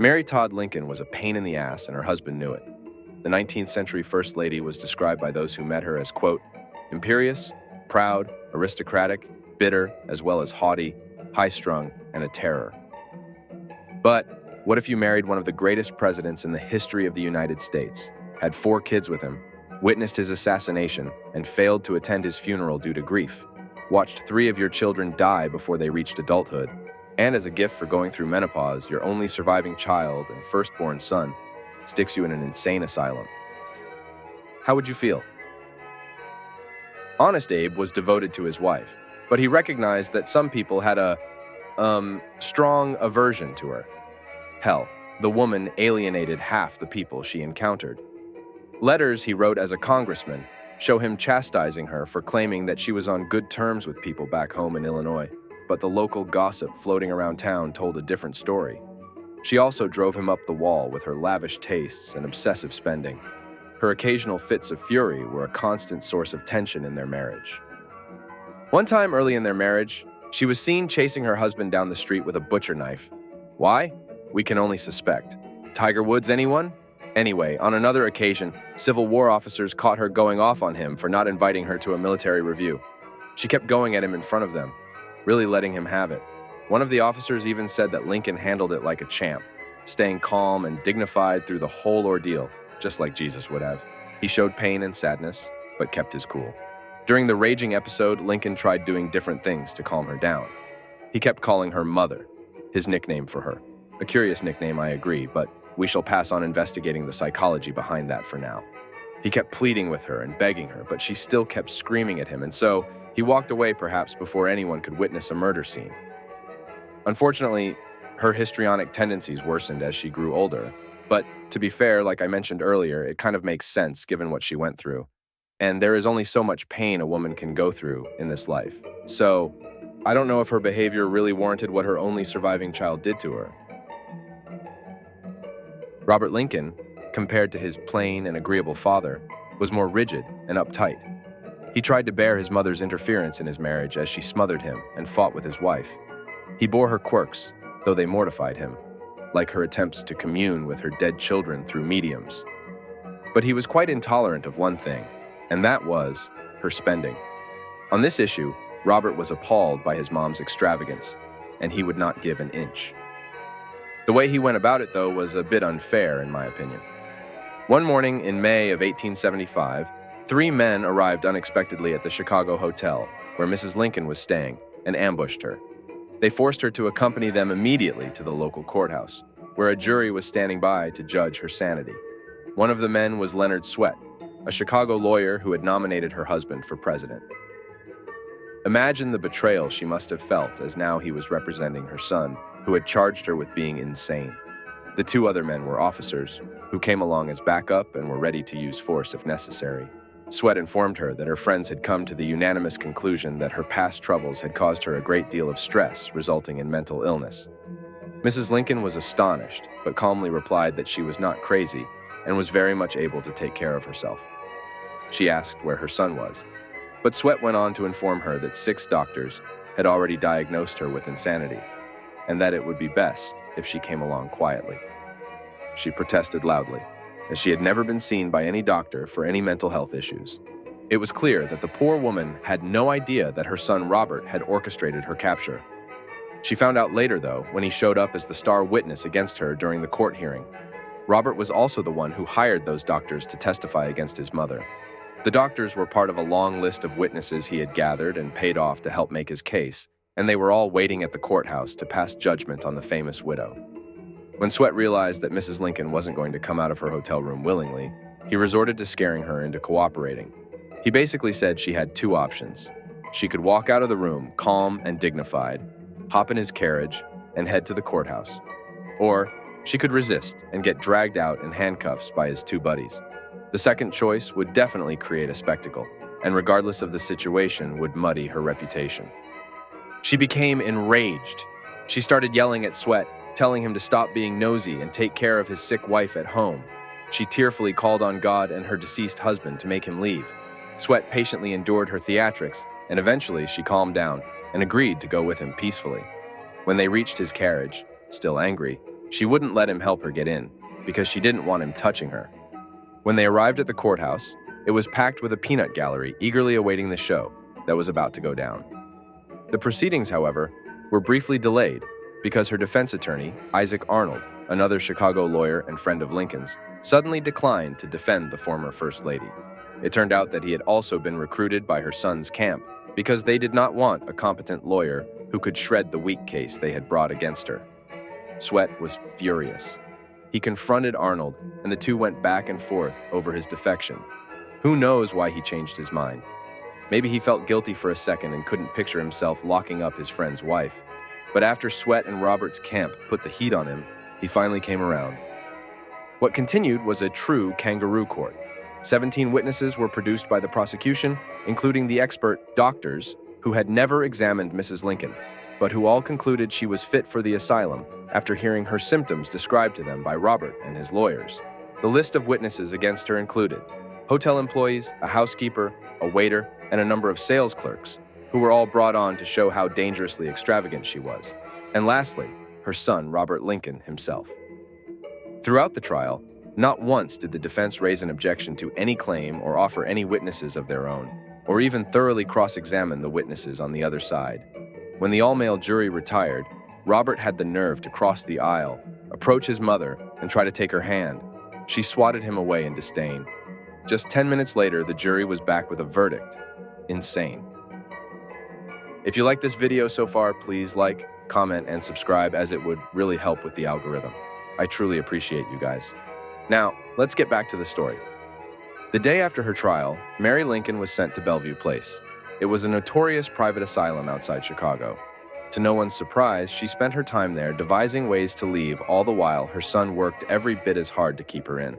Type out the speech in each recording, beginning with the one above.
Mary Todd Lincoln was a pain in the ass, and her husband knew it. The 19th century First Lady was described by those who met her as, quote, imperious, proud, aristocratic, bitter, as well as haughty, high-strung, and a terror. But what if you married one of the greatest presidents in the history of the United States, had 4 kids with him, witnessed his assassination, and failed to attend his funeral due to grief, watched 3 of your children die before they reached adulthood, and as a gift for going through menopause, your only surviving child and firstborn son sticks you in an insane asylum? How would you feel? Honest Abe was devoted to his wife, but he recognized that some people had a, strong aversion to her. Hell, the woman alienated half the people she encountered. Letters he wrote as a congressman show him chastising her for claiming that she was on good terms with people back home in Illinois, but the local gossip floating around town told a different story. She also drove him up the wall with her lavish tastes and obsessive spending. Her occasional fits of fury were a constant source of tension in their marriage. One time early in their marriage, she was seen chasing her husband down the street with a butcher knife. Why? We can only suspect. Tiger Woods, anyone? Anyway, on another occasion, Civil War officers caught her going off on him for not inviting her to a military review. She kept going at him in front of them, really letting him have it. One of the officers even said that Lincoln handled it like a champ, staying calm and dignified through the whole ordeal, just like Jesus would have. He showed pain and sadness, but kept his cool. During the raging episode, Lincoln tried doing different things to calm her down. He kept calling her Mother, his nickname for her. A curious nickname, I agree, but we shall pass on investigating the psychology behind that for now. He kept pleading with her and begging her, but she still kept screaming at him, and so he walked away perhaps before anyone could witness a murder scene. Unfortunately, her histrionic tendencies worsened as she grew older, but to be fair, like I mentioned earlier, it kind of makes sense given what she went through. And there is only so much pain a woman can go through in this life. So, I don't know if her behavior really warranted what her only surviving child did to her. Robert Lincoln, compared to his plain and agreeable father, was more rigid and uptight. He tried to bear his mother's interference in his marriage as she smothered him and fought with his wife. He bore her quirks, though they mortified him, like her attempts to commune with her dead children through mediums. But he was quite intolerant of one thing, and that was her spending. On this issue, Robert was appalled by his mom's extravagance, and he would not give an inch. The way he went about it, though, was a bit unfair, in my opinion. One morning in May of 1875, 3 men arrived unexpectedly at the Chicago hotel where Mrs. Lincoln was staying and ambushed her. They forced her to accompany them immediately to the local courthouse, where a jury was standing by to judge her sanity. One of the men was Leonard Swett, a Chicago lawyer who had nominated her husband for president. Imagine the betrayal she must have felt as now he was representing her son, who had charged her with being insane. The 2 other men were officers, who came along as backup and were ready to use force if necessary. Swett informed her that her friends had come to the unanimous conclusion that her past troubles had caused her a great deal of stress, resulting in mental illness. Mrs. Lincoln was astonished, but calmly replied that she was not crazy and was very much able to take care of herself. She asked where her son was, but Swett went on to inform her that 6 doctors had already diagnosed her with insanity, and that it would be best if she came along quietly. She protested loudly, as she had never been seen by any doctor for any mental health issues. It was clear that the poor woman had no idea that her son Robert had orchestrated her capture. She found out later, though, when he showed up as the star witness against her during the court hearing. Robert was also the one who hired those doctors to testify against his mother. The doctors were part of a long list of witnesses he had gathered and paid off to help make his case, and they were all waiting at the courthouse to pass judgment on the famous widow. When Swett realized that Mrs. Lincoln wasn't going to come out of her hotel room willingly, he resorted to scaring her into cooperating. He basically said she had 2 options. She could walk out of the room, calm and dignified, hop in his carriage, and head to the courthouse. Or she could resist and get dragged out in handcuffs by his 2 buddies. The second choice would definitely create a spectacle, and regardless of the situation, would muddy her reputation. She became enraged. She started yelling at Swett, telling him to stop being nosy and take care of his sick wife at home. She tearfully called on God and her deceased husband to make him leave. Swett patiently endured her theatrics, and eventually she calmed down and agreed to go with him peacefully. When they reached his carriage, still angry, She wouldn't let him help her get in because she didn't want him touching her. When they arrived at the courthouse, it was packed with a peanut gallery eagerly awaiting the show that was about to go down. The proceedings, however, were briefly delayed because her defense attorney, Isaac Arnold, another Chicago lawyer and friend of Lincoln's, suddenly declined to defend the former First Lady. It turned out that he had also been recruited by her son's camp because they did not want a competent lawyer who could shred the weak case they had brought against her. Sweat was furious. He confronted Arnold, and the two went back and forth over his defection. Who knows why he changed his mind? Maybe he felt guilty for a second and couldn't picture himself locking up his friend's wife. But after Sweat and Robert's camp put the heat on him, he finally came around. What continued was a true kangaroo court. 17 witnesses were produced by the prosecution, including the expert doctors who had never examined Mrs. Lincoln, but who all concluded she was fit for the asylum after hearing her symptoms described to them by Robert and his lawyers. The list of witnesses against her included hotel employees, a housekeeper, a waiter, and a number of sales clerks, who were all brought on to show how dangerously extravagant she was. And lastly, her son, Robert Lincoln, himself. Throughout the trial, not once did the defense raise an objection to any claim or offer any witnesses of their own, or even thoroughly cross-examine the witnesses on the other side. When the all-male jury retired, Robert had the nerve to cross the aisle, approach his mother, and try to take her hand. She swatted him away in disdain. Just 10 minutes later, the jury was back with a verdict. Insane. If you like this video so far, please like, comment, and subscribe, as it would really help with the algorithm. I truly appreciate you guys. Now, let's get back to the story. The day after her trial, Mary Lincoln was sent to Bellevue Place. It was a notorious private asylum outside Chicago. To no one's surprise, she spent her time there devising ways to leave, all the while her son worked every bit as hard to keep her in.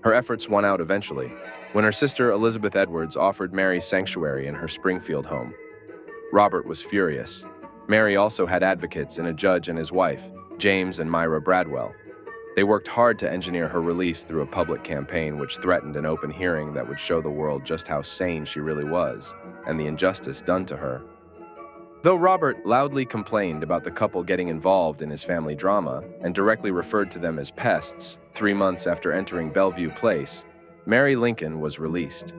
Her efforts won out eventually, when her sister Elizabeth Edwards offered Mary sanctuary in her Springfield home. Robert was furious. Mary also had advocates in a judge and his wife, James and Myra Bradwell. They worked hard to engineer her release through a public campaign which threatened an open hearing that would show the world just how sane she really was, and the injustice done to her. Though Robert loudly complained about the couple getting involved in his family drama and directly referred to them as pests, 3 months after entering Bellevue Place, Mary Lincoln was released.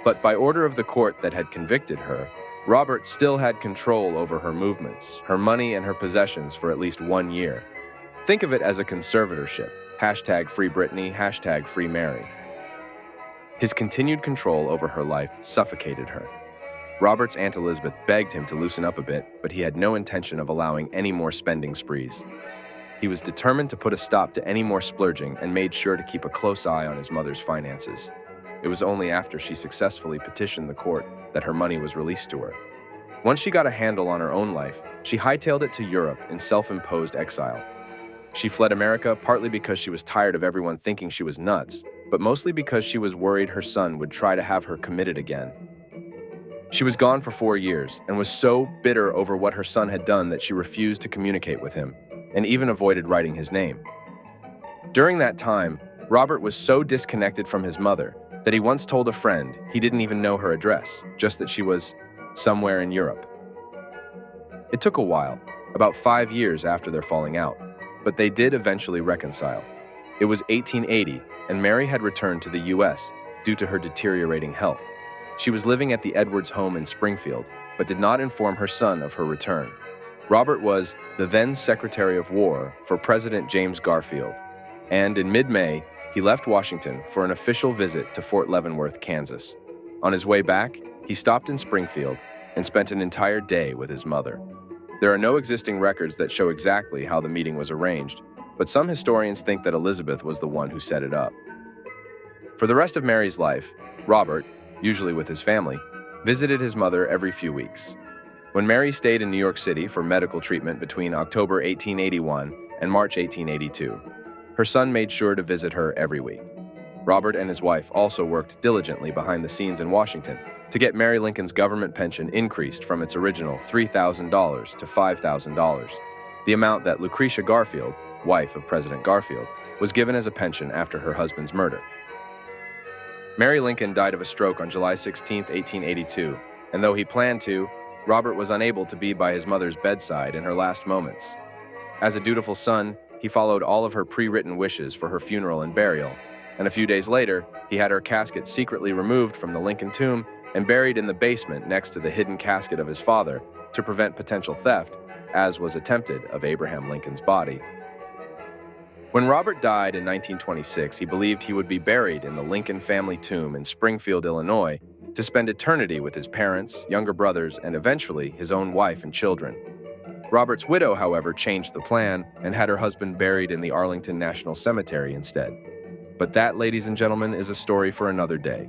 But by order of the court that had convicted her, Robert still had control over her movements, her money, and her possessions for at least 1 year. Think of it as a conservatorship. #Free Britney, #Free Mary. His continued control over her life suffocated her. Robert's Aunt Elizabeth begged him to loosen up a bit, but he had no intention of allowing any more spending sprees. He was determined to put a stop to any more splurging and made sure to keep a close eye on his mother's finances. It was only after she successfully petitioned the court that her money was released to her. Once she got a handle on her own life, she hightailed it to Europe in self-imposed exile. She fled America partly because she was tired of everyone thinking she was nuts, but mostly because she was worried her son would try to have her committed again. She was gone for 4 years and was so bitter over what her son had done that she refused to communicate with him and even avoided writing his name. During that time, Robert was so disconnected from his mother that he once told a friend he didn't even know her address, just that she was somewhere in Europe. It took a while, about 5 years after their falling out, but they did eventually reconcile. It was 1880, and Mary had returned to the U.S. due to her deteriorating health. She was living at the Edwards home in Springfield, but did not inform her son of her return. Robert was the then Secretary of War for President James Garfield, and in mid-May, he left Washington for an official visit to Fort Leavenworth, Kansas. On his way back, he stopped in Springfield and spent an entire day with his mother. There are no existing records that show exactly how the meeting was arranged, but some historians think that Elizabeth was the one who set it up. For the rest of Mary's life, Robert, usually with his family, visited his mother every few weeks. When Mary stayed in New York City for medical treatment between October 1881 and March 1882, her son made sure to visit her every week. Robert and his wife also worked diligently behind the scenes in Washington to get Mary Lincoln's government pension increased from its original $3,000 to $5,000, the amount that Lucretia Garfield, wife of President Garfield, was given as a pension after her husband's murder. Mary Lincoln died of a stroke on July 16, 1882, and though he planned to, Robert was unable to be by his mother's bedside in her last moments. As a dutiful son, he followed all of her pre-written wishes for her funeral and burial, and a few days later, he had her casket secretly removed from the Lincoln tomb and buried in the basement next to the hidden casket of his father to prevent potential theft, as was attempted of Abraham Lincoln's body. When Robert died in 1926, he believed he would be buried in the Lincoln family tomb in Springfield, Illinois, to spend eternity with his parents, younger brothers, and eventually his own wife and children. Robert's widow, however, changed the plan and had her husband buried in the Arlington National Cemetery instead. But that, ladies and gentlemen, is a story for another day.